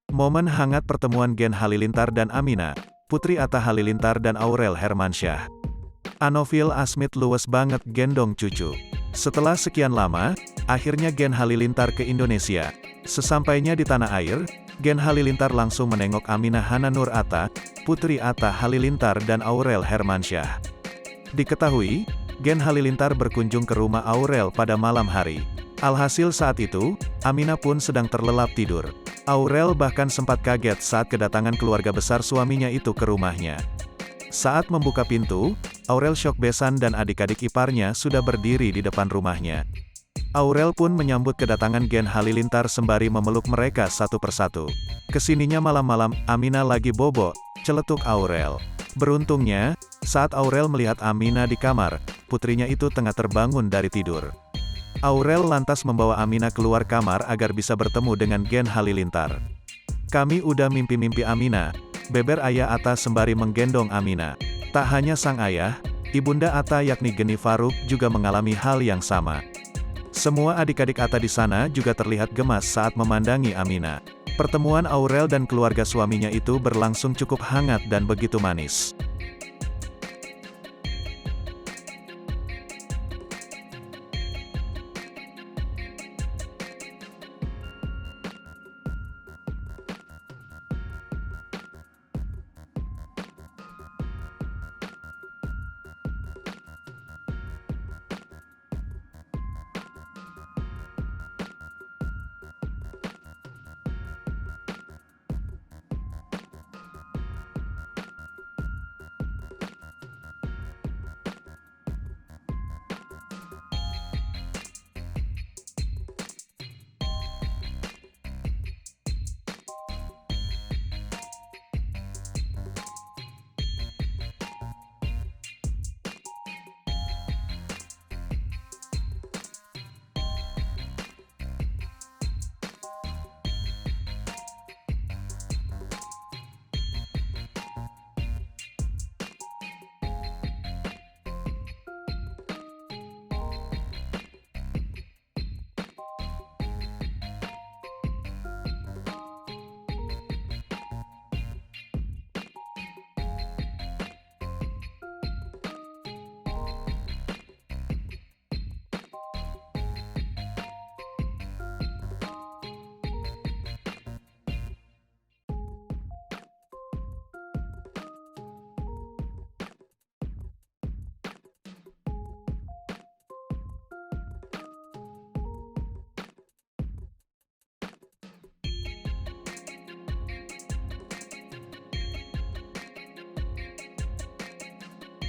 Momen hangat pertemuan Gen Halilintar dan Amina, Putri Atta Halilintar dan Aurel Hermansyah. Anofil Asmit luwes banget gendong cucu. Setelah sekian lama, akhirnya Gen Halilintar ke Indonesia. Sesampainya di tanah air, Gen Halilintar langsung menengok Aminah Hana Nur Atta, Putri Atta Halilintar dan Aurel Hermansyah. Diketahui, Gen Halilintar berkunjung ke rumah Aurel pada malam hari. Alhasil saat itu, Aminah pun sedang terlelap tidur. Aurel bahkan sempat kaget saat kedatangan keluarga besar suaminya itu ke rumahnya. Saat membuka pintu, Aurel syok besan dan adik-adik iparnya sudah berdiri di depan rumahnya. Aurel pun menyambut kedatangan Gen Halilintar sembari memeluk mereka satu persatu. Kesininya malam-malam, Aminah lagi bobo, celetuk Aurel. Beruntungnya, saat Aurel melihat Aminah di kamar, putrinya itu tengah terbangun dari tidur. Aurel lantas membawa Aminah keluar kamar agar bisa bertemu dengan Gen Halilintar. "Kami udah mimpi-mimpi Aminah," beber ayah Atta sembari menggendong Aminah. Tak hanya sang ayah, ibunda Atta yakni Geni Faruk juga mengalami hal yang sama. Semua adik-adik Atta di sana juga terlihat gemas saat memandangi Aminah. Pertemuan Aurel dan keluarga suaminya itu berlangsung cukup hangat dan begitu manis.